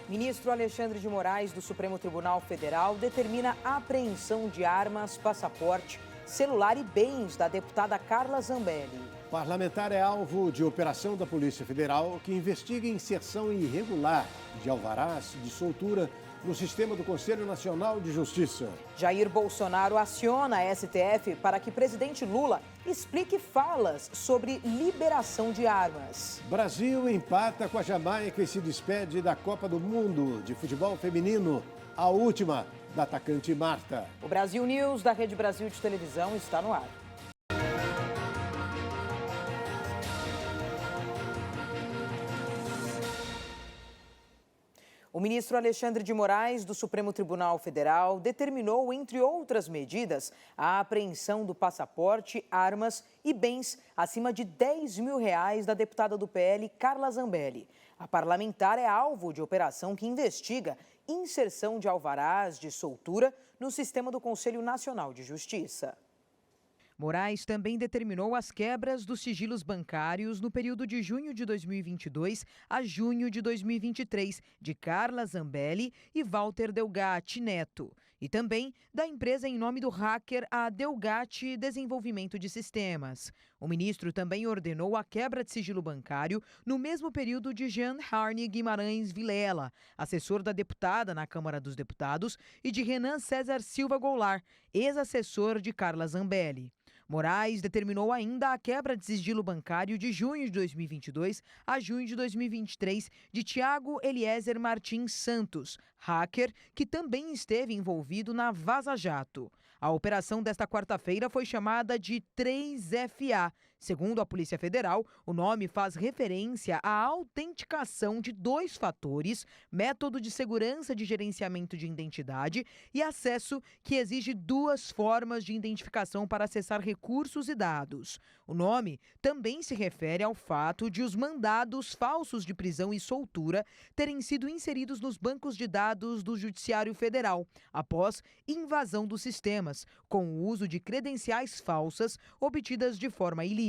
Ministro Alexandre de Moraes, do Supremo Tribunal Federal, determina a apreensão de armas, passaporte, celular e bens da deputada Carla Zambelli. Parlamentar é alvo de operação da Polícia Federal que investiga inserção irregular de alvarás de soltura no sistema do Conselho Nacional de Justiça. Jair Bolsonaro aciona a STF para que presidente Lula explique falas sobre liberação de armas. Brasil empata com a Jamaica e se despede da Copa do Mundo de futebol feminino, a última da atacante Marta. O Brasil News da Rede Brasil de televisão está no ar. O ministro Alexandre de Moraes, do Supremo Tribunal Federal, determinou, entre outras medidas, a apreensão do passaporte, armas e bens acima de R$10 mil da deputada do PL, Carla Zambelli. A parlamentar é alvo de operação que investiga inserção de alvarás de soltura no sistema do Conselho Nacional de Justiça. Moraes também determinou as quebras dos sigilos bancários no período de junho de 2022 a junho de 2023 de Carla Zambelli e Walter Delgatti Neto, e também da empresa em nome do hacker a Delgatti Desenvolvimento de Sistemas. O ministro também ordenou a quebra de sigilo bancário no mesmo período de Jean Harney Guimarães Vilela, assessor da deputada na Câmara dos Deputados, e de Renan César Silva Goulart, ex-assessor de Carla Zambelli. Moraes determinou ainda a quebra de sigilo bancário de junho de 2022 a junho de 2023 de Tiago Eliezer Martins Santos, hacker que também esteve envolvido na Vaza Jato. A operação desta quarta-feira foi chamada de 3FA. Segundo a Polícia Federal, o nome faz referência à autenticação de 2 fatores, método de segurança de gerenciamento de identidade e acesso que exige 2 formas de identificação para acessar recursos e dados. O nome também se refere ao fato de os mandados falsos de prisão e soltura terem sido inseridos nos bancos de dados do Judiciário Federal, após invasão dos sistemas, com o uso de credenciais falsas obtidas de forma ilícita.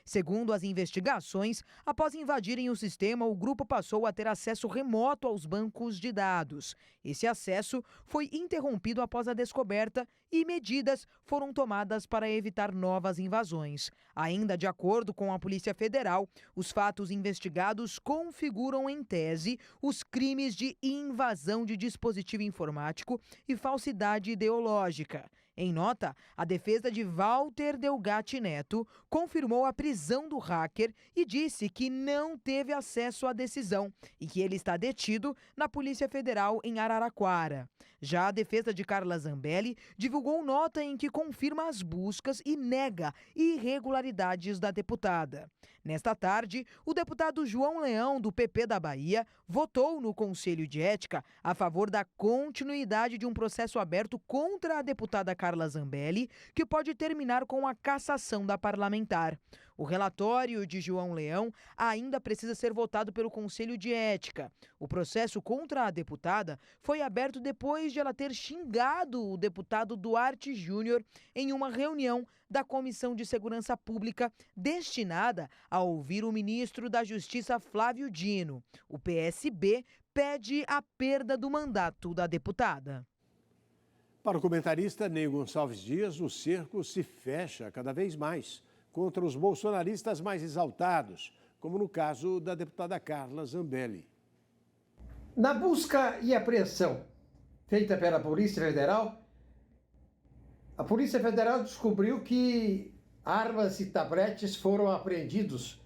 Segundo as investigações, após invadirem o sistema, o grupo passou a ter acesso remoto aos bancos de dados. Esse acesso foi interrompido após a descoberta e medidas foram tomadas para evitar novas invasões. Ainda de acordo com a Polícia Federal, os fatos investigados configuram em tese os crimes de invasão de dispositivo informático e falsidade ideológica. Em nota, a defesa de Walter Delgatti Neto confirmou a prisão do hacker e disse que não teve acesso à decisão e que ele está detido na Polícia Federal em Araraquara. Já a defesa de Carla Zambelli divulgou nota em que confirma as buscas e nega irregularidades da deputada. Nesta tarde, o deputado João Leão, do PP da Bahia, votou no Conselho de Ética a favor da continuidade de um processo aberto contra a deputada Carla Zambelli, que pode terminar com a cassação da parlamentar. O relatório de João Leão ainda precisa ser votado pelo Conselho de Ética. O processo contra a deputada foi aberto depois de ela ter xingado o deputado Duarte Júnior em uma reunião da Comissão de Segurança Pública destinada a ouvir o ministro da Justiça Flávio Dino. O PSB pede a perda do mandato da deputada. Para o comentarista Ney Gonçalves Dias, o cerco se fecha cada vez mais contra os bolsonaristas mais exaltados, como no caso da deputada Carla Zambelli. Na busca e apreensão feita pela Polícia Federal, a Polícia Federal descobriu que armas e tabletes foram apreendidos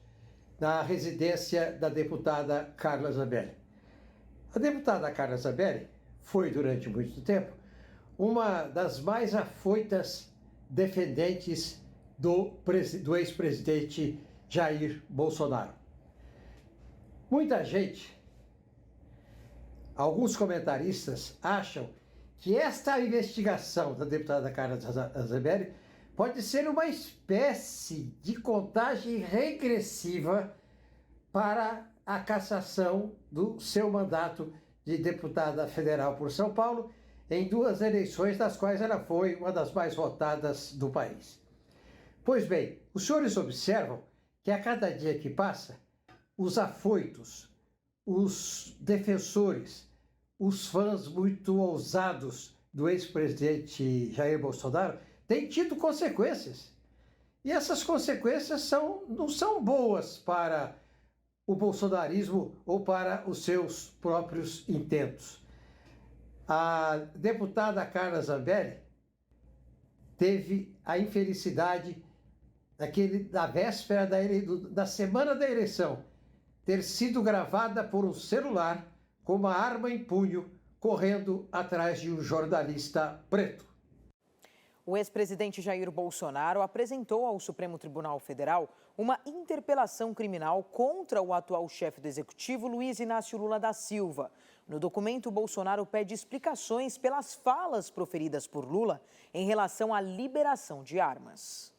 na residência da deputada Carla Zambelli. A deputada Carla Zambelli foi, durante muito tempo, uma das mais afoitas defendentes do ex-presidente Jair Bolsonaro. Muita gente, alguns comentaristas, acham que esta investigação da deputada Carla Zambelli pode ser uma espécie de contagem regressiva para a cassação do seu mandato de deputada federal por São Paulo em 2 eleições das quais ela foi uma das mais votadas do país. Pois bem, os senhores observam que a cada dia que passa, os afoitos, os defensores, os fãs muito ousados do ex-presidente Jair Bolsonaro têm tido consequências. E essas consequências não são boas para o bolsonarismo ou para os seus próprios intentos. A deputada Carla Zambelli teve a infelicidade da véspera da semana da eleição ter sido gravada por um celular com uma arma em punho correndo atrás de um jornalista preto. O ex-presidente Jair Bolsonaro apresentou ao Supremo Tribunal Federal uma interpelação criminal contra o atual chefe do Executivo, Luiz Inácio Lula da Silva. No documento, Bolsonaro pede explicações pelas falas proferidas por Lula em relação à liberação de armas.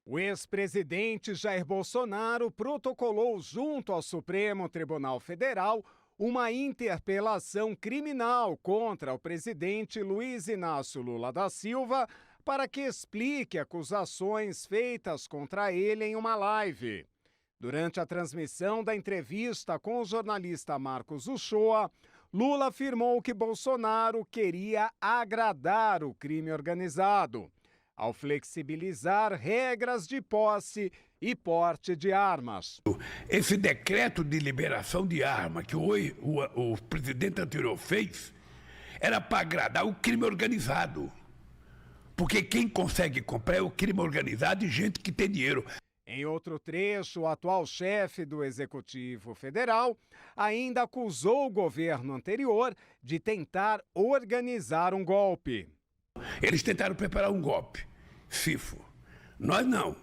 O ex-presidente Jair Bolsonaro protocolou junto ao Supremo Tribunal Federal uma interpelação criminal contra o presidente Luiz Inácio Lula da Silva para que explique acusações feitas contra ele em uma live. Durante a transmissão da entrevista com o jornalista Marcos Uchoa, Lula afirmou que Bolsonaro queria agradar o crime organizado, ao flexibilizar regras de posse e porte de armas. Esse decreto de liberação de arma que o presidente anterior fez era para agradar o crime organizado. Porque quem consegue comprar é o crime organizado e gente que tem dinheiro. Em outro trecho, o atual chefe do Executivo Federal ainda acusou o governo anterior de tentar organizar um golpe. Eles tentaram preparar um golpe, FIFO. Nós não.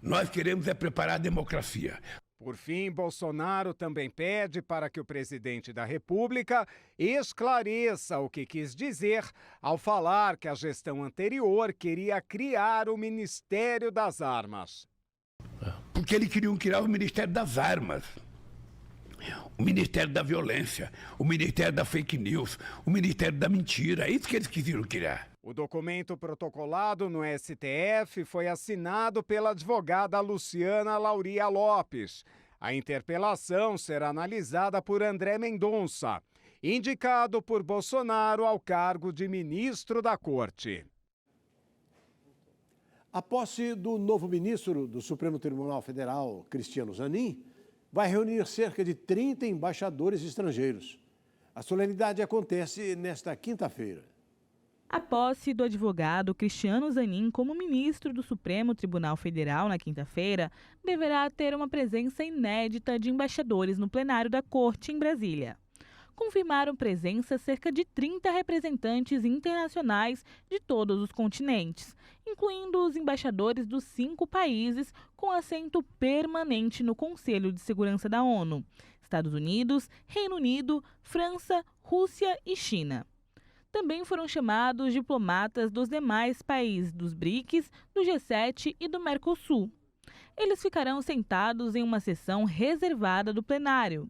Nós queremos preparar a democracia. Por fim, Bolsonaro também pede para que o presidente da República esclareça o que quis dizer ao falar que a gestão anterior queria criar o Ministério das Armas. Porque eles queriam criar o Ministério das Armas, o Ministério da Violência, o Ministério da Fake News, o Ministério da Mentira. É isso que eles quisiam criar. O documento protocolado no STF foi assinado pela advogada Luciana Lauria Lopes. A interpelação será analisada por André Mendonça, indicado por Bolsonaro ao cargo de ministro da Corte. A posse do novo ministro do Supremo Tribunal Federal, Cristiano Zanin, vai reunir cerca de 30 embaixadores estrangeiros. A solenidade acontece nesta quinta-feira. A posse do advogado Cristiano Zanin como ministro do Supremo Tribunal Federal na quinta-feira deverá ter uma presença inédita de embaixadores no plenário da Corte em Brasília. Confirmaram presença cerca de 30 representantes internacionais de todos os continentes, incluindo os embaixadores dos 5 países com assento permanente no Conselho de Segurança da ONU: Estados Unidos, Reino Unido, França, Rússia e China. Também foram chamados diplomatas dos demais países dos BRICS, do G7 e do Mercosul. Eles ficarão sentados em uma seção reservada do plenário.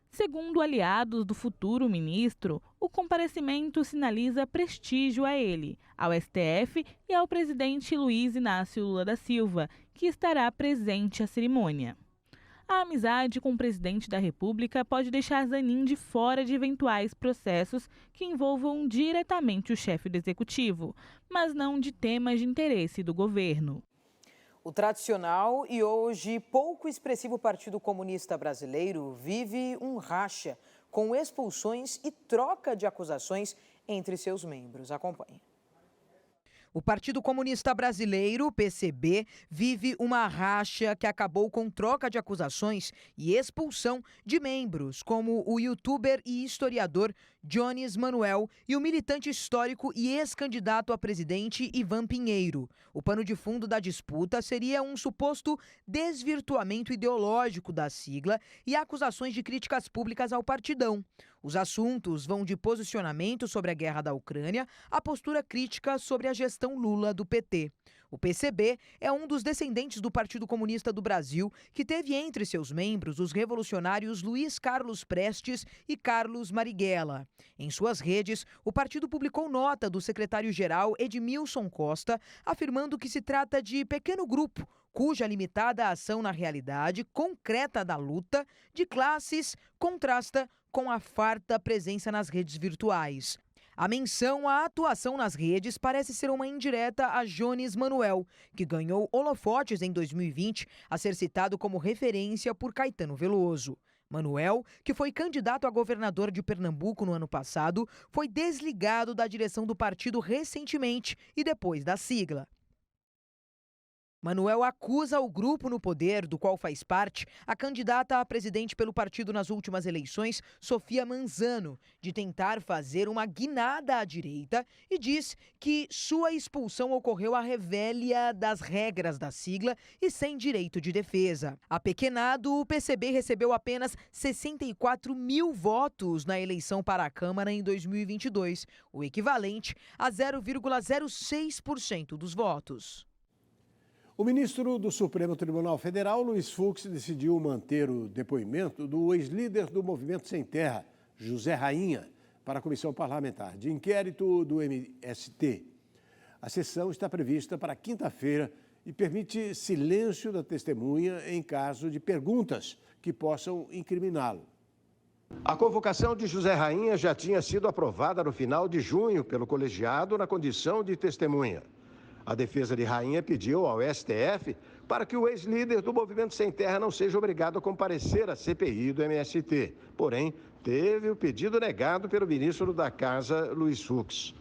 Segundo aliados do futuro ministro, o comparecimento sinaliza prestígio a ele, ao STF e ao presidente Luiz Inácio Lula da Silva, que estará presente à cerimônia. A amizade com o presidente da República pode deixar Zanin de fora de eventuais processos que envolvam diretamente o chefe do executivo, mas não de temas de interesse do governo. O tradicional e hoje pouco expressivo Partido Comunista Brasileiro vive um racha com expulsões e troca de acusações entre seus membros. Acompanhe. O Partido Comunista Brasileiro, PCB, vive uma racha que acabou com troca de acusações e expulsão de membros, como o youtuber e historiador Jones Manuel e o militante histórico e ex-candidato a presidente Ivan Pinheiro. O pano de fundo da disputa seria um suposto desvirtuamento ideológico da sigla e acusações de críticas públicas ao partidão. Os assuntos vão de posicionamento sobre a guerra da Ucrânia a postura crítica sobre a gestão Lula do PT. O PCB é um dos descendentes do Partido Comunista do Brasil, que teve entre seus membros os revolucionários Luiz Carlos Prestes e Carlos Marighella. Em suas redes, o partido publicou nota do secretário-geral Edmilson Costa, afirmando que se trata de pequeno grupo, cuja limitada ação na realidade concreta da luta de classes contrasta com a farta presença nas redes virtuais. A menção à atuação nas redes parece ser uma indireta a Jones Manuel, que ganhou holofotes em 2020 a ser citado como referência por Caetano Veloso. Manuel, que foi candidato a governador de Pernambuco no ano passado, foi desligado da direção do partido recentemente e depois da sigla. Manuel acusa o grupo no poder, do qual faz parte, a candidata a presidente pelo partido nas últimas eleições, Sofia Manzano, de tentar fazer uma guinada à direita e diz que sua expulsão ocorreu à revelia das regras da sigla e sem direito de defesa. Apequenado, o PCB recebeu apenas 64 mil votos na eleição para a Câmara em 2022, o equivalente a 0,06% dos votos. O ministro do Supremo Tribunal Federal, Luiz Fux, decidiu manter o depoimento do ex-líder do Movimento Sem Terra, José Rainha, para a Comissão Parlamentar de Inquérito do MST. A sessão está prevista para quinta-feira e permite silêncio da testemunha em caso de perguntas que possam incriminá-lo. A convocação de José Rainha já tinha sido aprovada no final de junho pelo colegiado na condição de testemunha. A defesa de Rainha pediu ao STF para que o ex-líder do Movimento Sem Terra não seja obrigado a comparecer à CPI do MST. Porém, teve o pedido negado pelo ministro da Casa, Luiz Fux.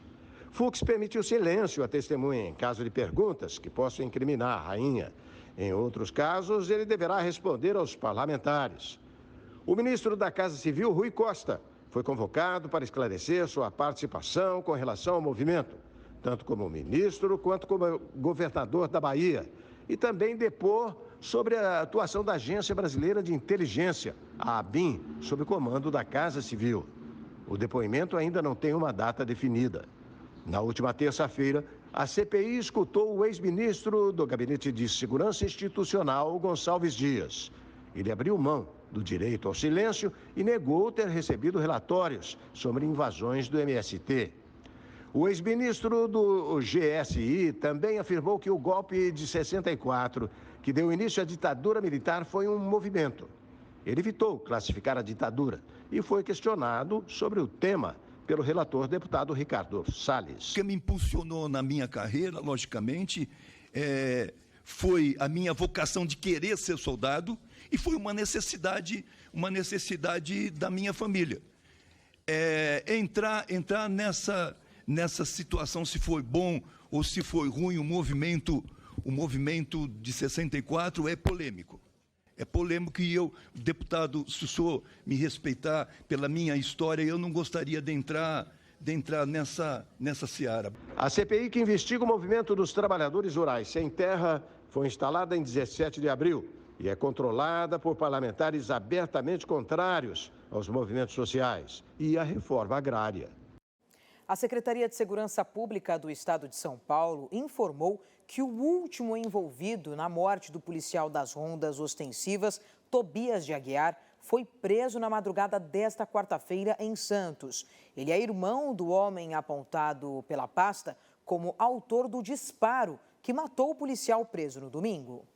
Fux permitiu silêncio à testemunha em caso de perguntas que possam incriminar a Rainha. Em outros casos, ele deverá responder aos parlamentares. O ministro da Casa Civil, Rui Costa, foi convocado para esclarecer sua participação com relação ao movimento, tanto como ministro quanto como governador da Bahia, e também depor sobre a atuação da Agência Brasileira de Inteligência, a ABIN, sob comando da Casa Civil. O depoimento ainda não tem uma data definida. Na última terça-feira, a CPI escutou o ex-ministro do Gabinete de Segurança Institucional, Gonçalves Dias. Ele abriu mão do direito ao silêncio e negou ter recebido relatórios sobre invasões do MST. O ex-ministro do GSI também afirmou que o golpe de 64, que deu início à ditadura militar, foi um movimento. Ele evitou classificar a ditadura e foi questionado sobre o tema pelo relator deputado Ricardo Salles. O que me impulsionou na minha carreira, logicamente, foi a minha vocação de querer ser soldado e foi uma necessidade da minha família. Entrar nessa situação, se foi bom ou se foi ruim, o movimento de 64 é polêmico. É polêmico e eu, deputado, se o senhor me respeitar pela minha história, eu não gostaria de entrar nessa seara. A CPI que investiga o movimento dos trabalhadores rurais sem terra foi instalada em 17 de abril e é controlada por parlamentares abertamente contrários aos movimentos sociais e à reforma agrária. A Secretaria de Segurança Pública do Estado de São Paulo informou que o último envolvido na morte do policial das rondas ostensivas, Tobias de Aguiar, foi preso na madrugada desta quarta-feira em Santos. Ele é irmão do homem apontado pela pasta como autor do disparo que matou o policial preso no domingo.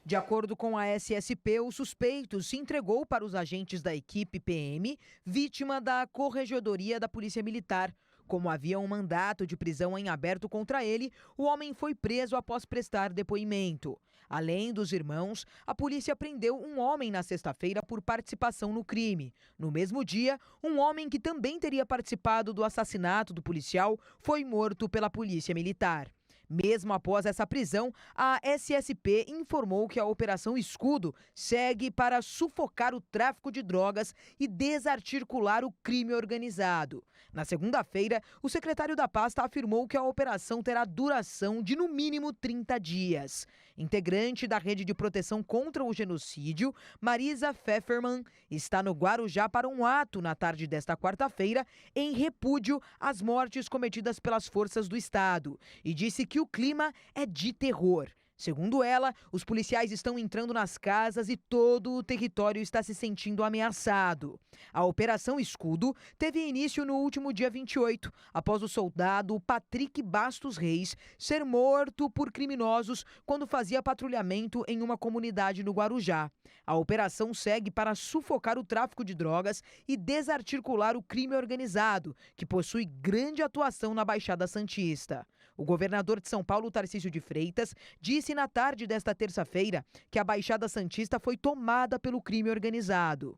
De acordo com a SSP, o suspeito se entregou para os agentes da equipe PM, vítima da Corregedoria da Polícia Militar. Como havia um mandato de prisão em aberto contra ele, o homem foi preso após prestar depoimento. Além dos irmãos, a polícia prendeu um homem na sexta-feira por participação no crime. No mesmo dia, um homem que também teria participado do assassinato do policial foi morto pela Polícia Militar. Mesmo após essa prisão, a SSP informou que a Operação Escudo segue para sufocar o tráfico de drogas e desarticular o crime organizado. Na segunda-feira, o secretário da pasta afirmou que a operação terá duração de no mínimo 30 dias. Integrante da Rede de Proteção contra o Genocídio, Marisa Pfefferman, está no Guarujá para um ato na tarde desta quarta-feira em repúdio às mortes cometidas pelas forças do Estado e disse que o clima é de terror. Segundo ela, os policiais estão entrando nas casas e todo o território está se sentindo ameaçado. A Operação Escudo teve início no último dia 28, após o soldado Patrick Bastos Reis ser morto por criminosos quando fazia patrulhamento em uma comunidade no Guarujá. A operação segue para sufocar o tráfico de drogas e desarticular o crime organizado, que possui grande atuação na Baixada Santista. O governador de São Paulo, Tarcísio de Freitas, disse na tarde desta terça-feira que a Baixada Santista foi tomada pelo crime organizado.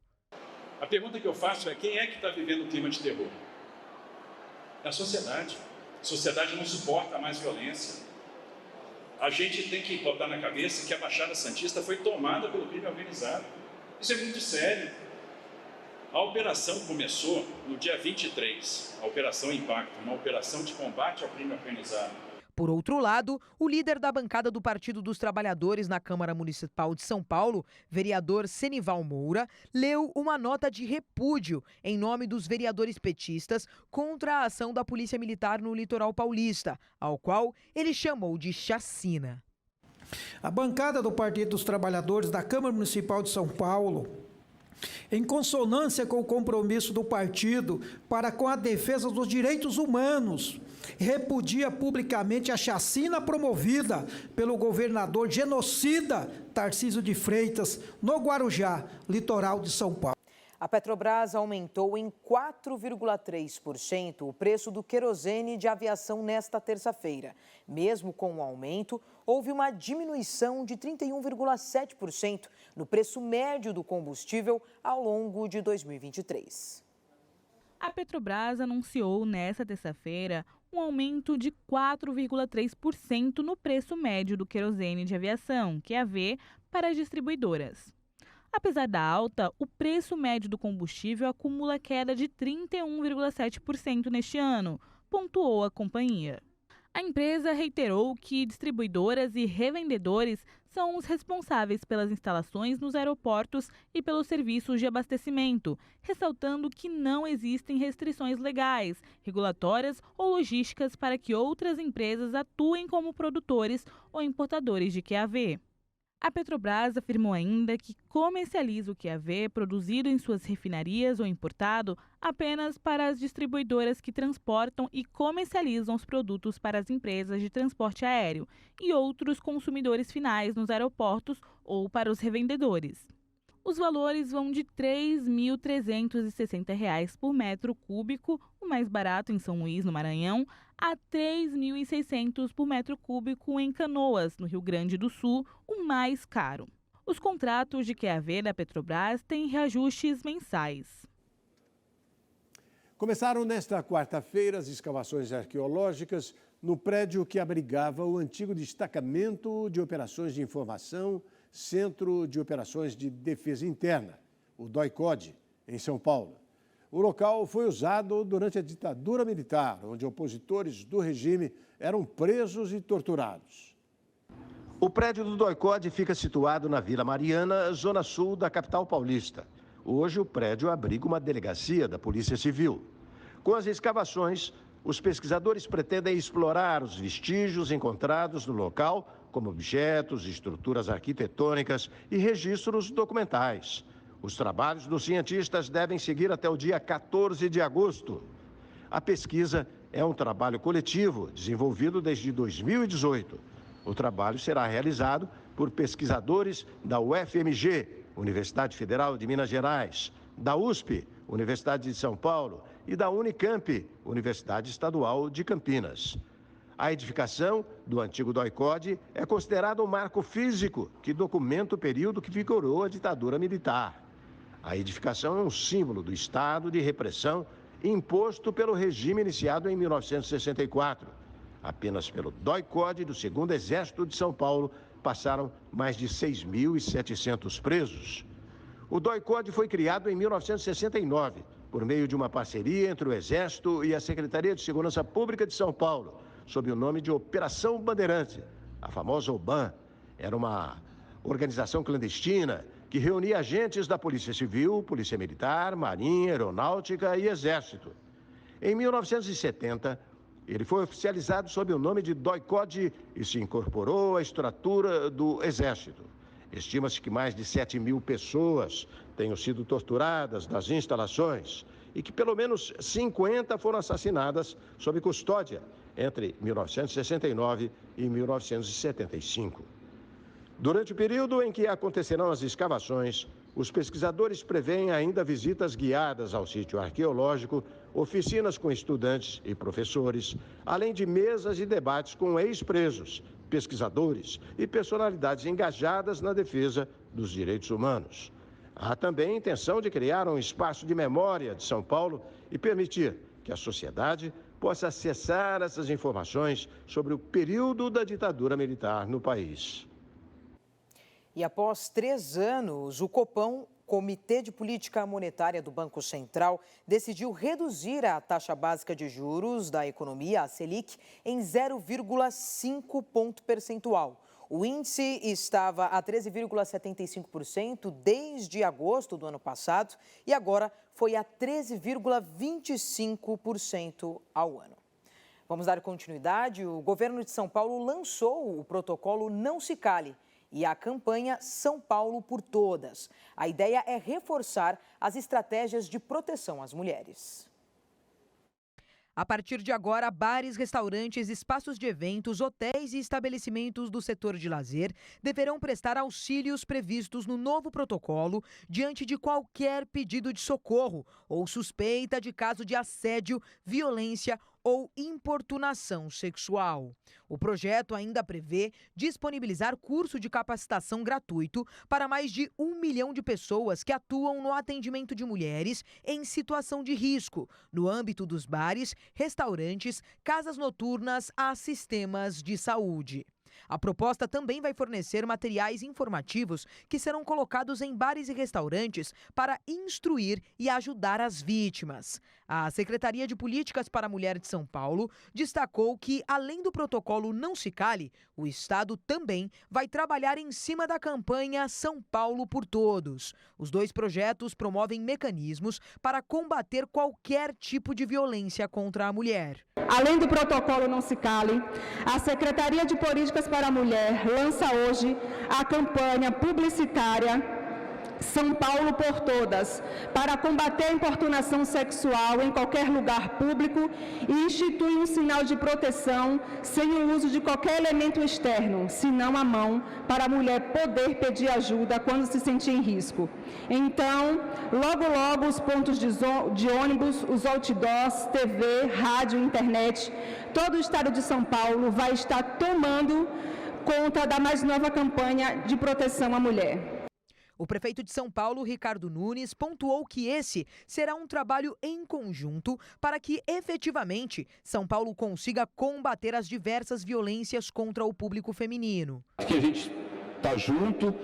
A pergunta que eu faço é: quem é que está vivendo o clima de terror? É a sociedade. A sociedade não suporta mais violência. A gente tem que botar na cabeça que a Baixada Santista foi tomada pelo crime organizado. Isso é muito sério. A operação começou no dia 23, a Operação Impacto, uma operação de combate ao crime organizado. Por outro lado, o líder da bancada do Partido dos Trabalhadores na Câmara Municipal de São Paulo, vereador Senival Moura, leu uma nota de repúdio em nome dos vereadores petistas contra a ação da Polícia Militar no litoral paulista, ao qual ele chamou de chacina. A bancada do Partido dos Trabalhadores da Câmara Municipal de São Paulo, em consonância com o compromisso do partido para com a defesa dos direitos humanos, repudia publicamente a chacina promovida pelo governador genocida Tarcísio de Freitas no Guarujá, litoral de São Paulo. A Petrobras aumentou em 4,3% o preço do querosene de aviação nesta terça-feira. Mesmo com o aumento, houve uma diminuição de 31,7% no preço médio do combustível ao longo de 2023. A Petrobras anunciou nesta terça-feira um aumento de 4,3% no preço médio do querosene de aviação, QAV, para as distribuidoras. Apesar da alta, o preço médio do combustível acumula queda de 31,7% neste ano, pontuou a companhia. A empresa reiterou que distribuidoras e revendedores são os responsáveis pelas instalações nos aeroportos e pelos serviços de abastecimento, ressaltando que não existem restrições legais, regulatórias ou logísticas para que outras empresas atuem como produtores ou importadores de QAV. A Petrobras afirmou ainda que comercializa o QAV produzido em suas refinarias ou importado apenas para as distribuidoras que transportam e comercializam os produtos para as empresas de transporte aéreo e outros consumidores finais nos aeroportos ou para os revendedores. Os valores vão de R$ 3.360 por metro cúbico, o mais barato em São Luís, no Maranhão, a R$ 3.600 por metro cúbico em Canoas, no Rio Grande do Sul, o mais caro. Os contratos de QAV da Petrobras têm reajustes mensais. Começaram nesta quarta-feira as escavações arqueológicas no prédio que abrigava o antigo destacamento de operações de informação, Centro de Operações de Defesa Interna, o DOI-CODE, em São Paulo. O local foi usado durante a ditadura militar, onde opositores do regime eram presos e torturados. O prédio do DOI-CODE fica situado na Vila Mariana, zona sul da capital paulista. Hoje o prédio abriga uma delegacia da Polícia Civil. Com as escavações, os pesquisadores pretendem explorar os vestígios encontrados no local, como objetos, estruturas arquitetônicas e registros documentais. Os trabalhos dos cientistas devem seguir até o dia 14 de agosto. A pesquisa é um trabalho coletivo, desenvolvido desde 2018. O trabalho será realizado por pesquisadores da UFMG, Universidade Federal de Minas Gerais, da USP, Universidade de São Paulo, e da Unicamp, Universidade Estadual de Campinas. A edificação do antigo DOI-CODE é considerada um marco físico que documenta o período que vigorou a ditadura militar. A edificação é um símbolo do estado de repressão imposto pelo regime iniciado em 1964. Apenas pelo DOI-CODE do 2º Exército de São Paulo passaram mais de 6.700 presos. O DOI-CODE foi criado em 1969, por meio de uma parceria entre o Exército e a Secretaria de Segurança Pública de São Paulo, sob o nome de Operação Bandeirante, a famosa OBAN. Era uma organização clandestina que reunia agentes da Polícia Civil, Polícia Militar, Marinha, Aeronáutica e Exército. Em 1970, Ele foi oficializado sob o nome de DOI-CODE e se incorporou à estrutura do Exército. Estima-se que mais de 7.000 pessoas tenham sido torturadas nas instalações e que pelo menos 50 foram assassinadas sob custódia entre 1969 e 1975. Durante o período em que acontecerão as escavações, os pesquisadores prevêem ainda visitas guiadas ao sítio arqueológico, oficinas com estudantes e professores, além de mesas e debates com ex-presos, pesquisadores e personalidades engajadas na defesa dos direitos humanos. Há também a intenção de criar um espaço de memória de São Paulo e permitir que a sociedade possa acessar essas informações sobre o período da ditadura militar no país. E após 3 anos, o Copom, Comitê de Política Monetária do Banco Central, decidiu reduzir a taxa básica de juros da economia, a Selic, em 0,5 ponto percentual. O índice estava a 13,75% desde agosto do ano passado e agora foi a 13,25% ao ano. Vamos dar continuidade. O governo de São Paulo lançou o protocolo Não Se Cale e a campanha São Paulo por Todas. A ideia é reforçar as estratégias de proteção às mulheres. A partir de agora, bares, restaurantes, espaços de eventos, hotéis e estabelecimentos do setor de lazer deverão prestar auxílios previstos no novo protocolo diante de qualquer pedido de socorro ou suspeita de caso de assédio, violência ou importunação sexual. O projeto ainda prevê disponibilizar curso de capacitação gratuito para mais de 1 milhão de pessoas que atuam no atendimento de mulheres em situação de risco, no âmbito dos bares, restaurantes, casas noturnas a sistemas de saúde. A proposta também vai fornecer materiais informativos que serão colocados em bares e restaurantes para instruir e ajudar as vítimas. A Secretaria de Políticas para a Mulher de São Paulo destacou que, além do protocolo Não Se Cale, o Estado também vai trabalhar em cima da campanha São Paulo por Todos. Os 2 projetos promovem mecanismos para combater qualquer tipo de violência contra a mulher. Além do protocolo Não Se Cale, a Secretaria de Políticas para a Mulher lança hoje a campanha publicitária São Paulo por Todas, para combater a importunação sexual em qualquer lugar público e institui um sinal de proteção sem o uso de qualquer elemento externo, senão a mão, para a mulher poder pedir ajuda quando se sentir em risco. Então, logo os pontos de ônibus, os outdoors, TV, rádio, internet, todo o estado de São Paulo vai estar tomando conta da mais nova campanha de proteção à mulher. O prefeito de São Paulo, Ricardo Nunes, pontuou que esse será um trabalho em conjunto para que, efetivamente, São Paulo consiga combater as diversas violências contra o público feminino. Que a gente está junto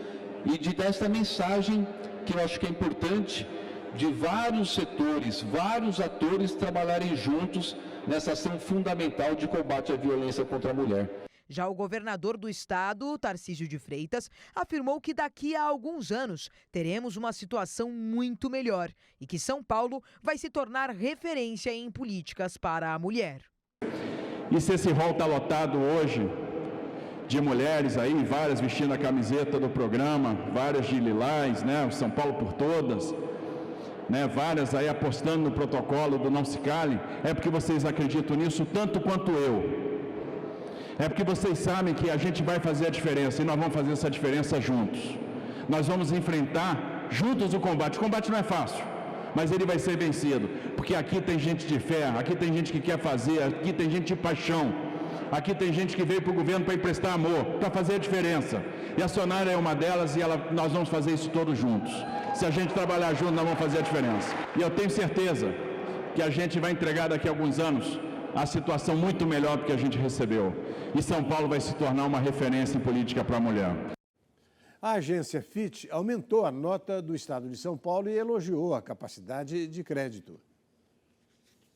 e de dar essa mensagem que eu acho que é importante de vários setores, vários atores trabalharem juntos nessa ação fundamental de combate à violência contra a mulher. Já o governador do estado, Tarcísio de Freitas, afirmou que daqui a alguns anos teremos uma situação muito melhor e que São Paulo vai se tornar referência em políticas para a mulher. E se esse hall está lotado hoje de mulheres aí, várias vestindo a camiseta do programa, várias de lilás, né, São Paulo por Todas, né, várias aí apostando no protocolo do Não Se Cale, é porque vocês acreditam nisso tanto quanto eu. É porque vocês sabem que a gente vai fazer a diferença e nós vamos fazer essa diferença juntos. Nós vamos enfrentar juntos o combate. O combate não é fácil, mas ele vai ser vencido. Porque aqui tem gente de fé, aqui tem gente que quer fazer, aqui tem gente de paixão. Aqui tem gente que veio para o governo para emprestar amor, para fazer a diferença. E a Sonara é uma delas e nós vamos fazer isso todos juntos. Se a gente trabalhar junto, nós vamos fazer a diferença. E eu tenho certeza que a gente vai entregar daqui a alguns anos a situação muito melhor do que a gente recebeu. E São Paulo vai se tornar uma referência em política para a mulher. A agência Fitch aumentou a nota do estado de São Paulo e elogiou a capacidade de crédito.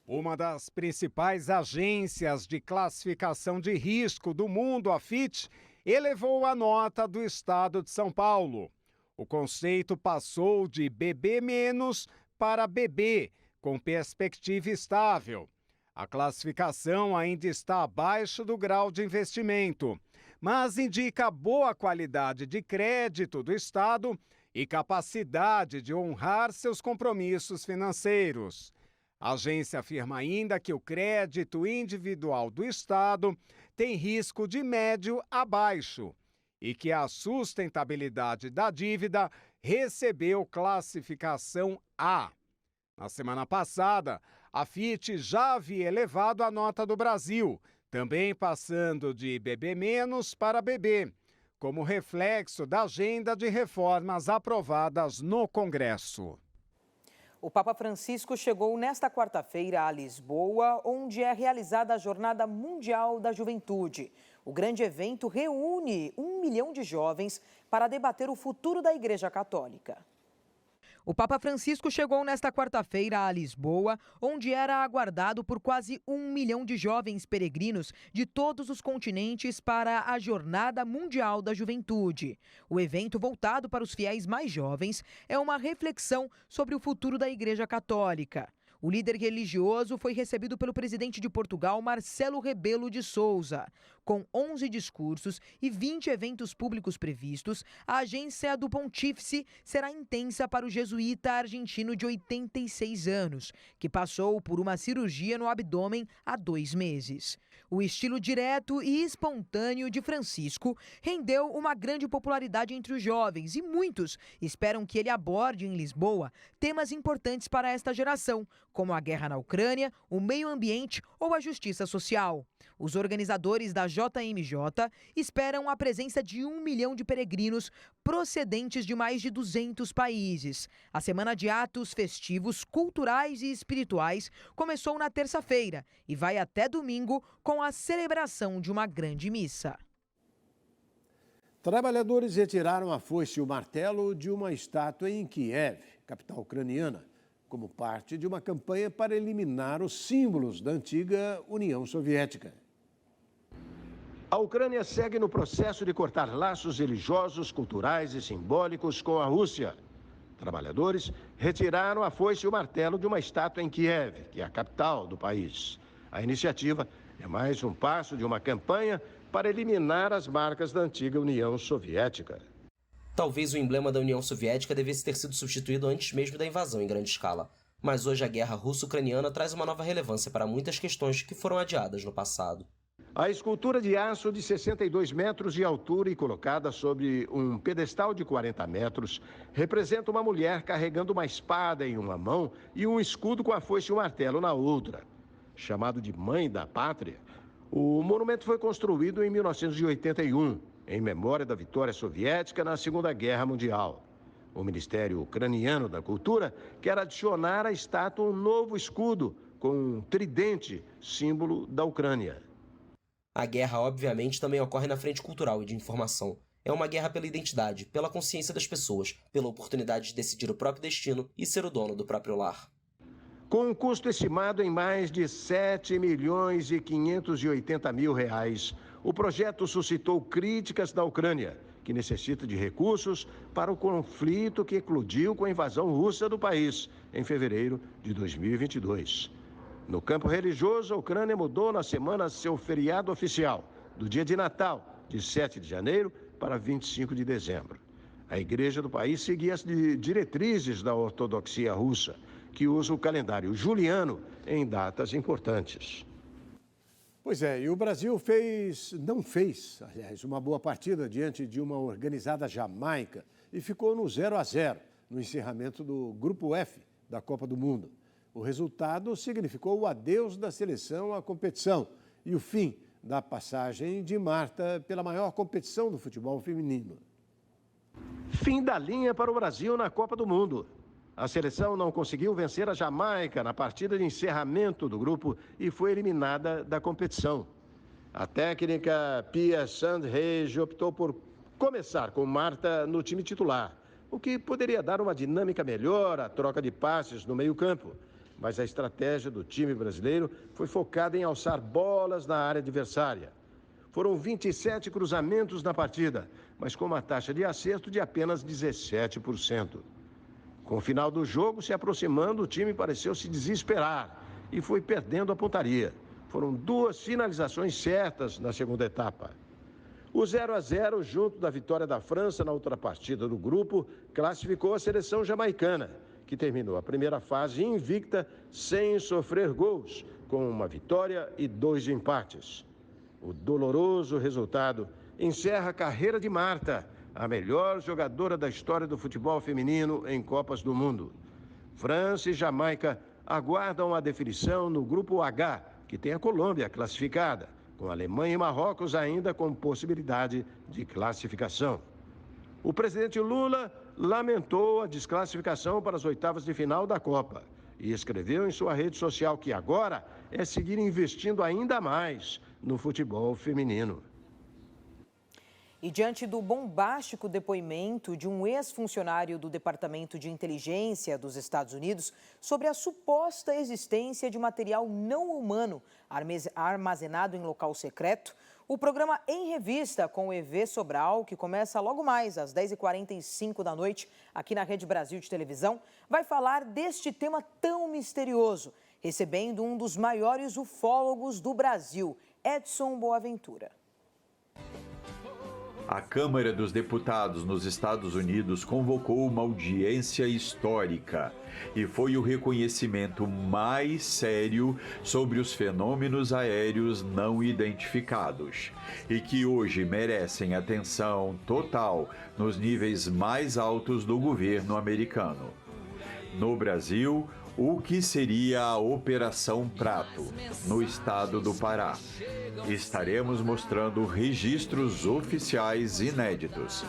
Uma das principais agências de classificação de risco do mundo, a Fitch, elevou a nota do estado de São Paulo. O conceito passou de BB- para BB, com perspectiva estável. A classificação ainda está abaixo do grau de investimento, mas indica boa qualidade de crédito do Estado e capacidade de honrar seus compromissos financeiros. A agência afirma ainda que o crédito individual do Estado tem risco de médio a baixo e que a sustentabilidade da dívida recebeu classificação A. Na semana passada, a Fitch já havia elevado a nota do Brasil, também passando de BB- para BB, como reflexo da agenda de reformas aprovadas no Congresso. O Papa Francisco chegou nesta quarta-feira a Lisboa, onde é realizada a Jornada Mundial da Juventude. O grande evento reúne 1 milhão de jovens para debater o futuro da Igreja Católica. O Papa Francisco chegou nesta quarta-feira a Lisboa, onde era aguardado por quase 1 milhão de jovens peregrinos de todos os continentes para a Jornada Mundial da Juventude. O evento, voltado para os fiéis mais jovens, é uma reflexão sobre o futuro da Igreja Católica. O líder religioso foi recebido pelo presidente de Portugal, Marcelo Rebelo de Sousa. Com 11 discursos e 20 eventos públicos previstos, a agência do Pontífice será intensa para o jesuíta argentino de 86 anos, que passou por uma cirurgia no abdômen há 2 meses. O estilo direto e espontâneo de Francisco rendeu uma grande popularidade entre os jovens e muitos esperam que ele aborde em Lisboa temas importantes para esta geração, como a guerra na Ucrânia, o meio ambiente ou a justiça social. Os organizadores da JMJ esperam a presença de 1 milhão de peregrinos procedentes de mais de 200 países. A semana de atos festivos, culturais e espirituais começou na terça-feira e vai até domingo com a celebração de uma grande missa. Trabalhadores retiraram a foice e o martelo de uma estátua em Kiev, capital ucraniana, como parte de uma campanha para eliminar os símbolos da antiga União Soviética. A Ucrânia segue no processo de cortar laços religiosos, culturais e simbólicos com a Rússia. Trabalhadores retiraram a foice e o martelo de uma estátua em Kiev, que é a capital do país. A iniciativa é mais um passo de uma campanha para eliminar as marcas da antiga União Soviética. Talvez o emblema da União Soviética devesse ter sido substituído antes mesmo da invasão em grande escala. Mas hoje a guerra russo-ucraniana traz uma nova relevância para muitas questões que foram adiadas no passado. A escultura de aço de 62 metros de altura e colocada sobre um pedestal de 40 metros representa uma mulher carregando uma espada em uma mão e um escudo com a foice e o martelo na outra. Chamado de Mãe da Pátria, o monumento foi construído em 1981, em memória da vitória soviética na Segunda Guerra Mundial. O Ministério Ucraniano da Cultura quer adicionar à estátua um novo escudo com um tridente, símbolo da Ucrânia. A guerra, obviamente, também ocorre na frente cultural e de informação. É uma guerra pela identidade, pela consciência das pessoas, pela oportunidade de decidir o próprio destino e ser o dono do próprio lar. Com um custo estimado em mais de 7.580.000 reais, o projeto suscitou críticas da Ucrânia, que necessita de recursos para o conflito que eclodiu com a invasão russa do país em fevereiro de 2022. No campo religioso, a Ucrânia mudou na semana seu feriado oficial, do dia de Natal, de 7 de janeiro para 25 de dezembro. A igreja do país seguia as diretrizes da ortodoxia russa, que usa o calendário juliano em datas importantes. Pois é, e o Brasil não fez, aliás, uma boa partida diante de uma organizada Jamaica e ficou no 0-0 no encerramento do Grupo F da Copa do Mundo. O resultado significou o adeus da seleção à competição e o fim da passagem de Marta pela maior competição do futebol feminino. Fim da linha para o Brasil na Copa do Mundo. A seleção não conseguiu vencer a Jamaica na partida de encerramento do grupo e foi eliminada da competição. A técnica Pia Sandhage optou por começar com Marta no time titular, o que poderia dar uma dinâmica melhor à troca de passes no meio-campo. Mas a estratégia do time brasileiro foi focada em alçar bolas na área adversária. Foram 27 cruzamentos na partida, mas com uma taxa de acerto de apenas 17%. Com o final do jogo se aproximando, o time pareceu se desesperar e foi perdendo a pontaria. Foram 2 finalizações certas na segunda etapa. O 0-0, junto da vitória da França na outra partida do grupo, classificou a seleção jamaicana, que terminou a primeira fase invicta, sem sofrer gols, com uma vitória e 2 empates. O doloroso resultado encerra a carreira de Marta, a melhor jogadora da história do futebol feminino em Copas do Mundo. França e Jamaica aguardam a definição no grupo H, que tem a Colômbia classificada, com Alemanha e Marrocos ainda com possibilidade de classificação. O presidente Lula lamentou a desclassificação para as oitavas de final da Copa e escreveu em sua rede social que agora é seguir investindo ainda mais no futebol feminino. E diante do bombástico depoimento de um ex-funcionário do Departamento de Inteligência dos Estados Unidos sobre a suposta existência de material não humano armazenado em local secreto, o programa Em Revista com o EV Sobral, que começa logo mais às 10h45 da noite aqui na Rede Brasil de Televisão, vai falar deste tema tão misterioso, recebendo um dos maiores ufólogos do Brasil, Edson Boaventura. A Câmara dos Deputados nos Estados Unidos convocou uma audiência histórica e foi o reconhecimento mais sério sobre os fenômenos aéreos não identificados e que hoje merecem atenção total nos níveis mais altos do governo americano. No Brasil, o que seria a Operação Prato, no estado do Pará. Estaremos mostrando registros oficiais inéditos.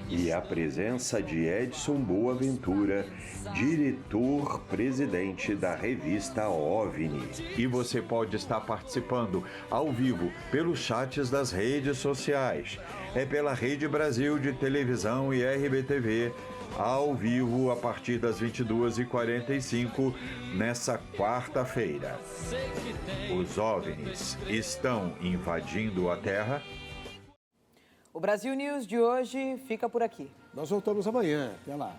E a presença de Edson Boaventura, diretor-presidente da revista OVNI. E você pode estar participando ao vivo pelos chats das redes sociais. É pela Rede Brasil de Televisão e RBTV, ao vivo a partir das 22h45 nessa quarta-feira. Os OVNIs estão invadindo a Terra? O Brasil News de hoje fica por aqui. Nós voltamos amanhã. Até lá.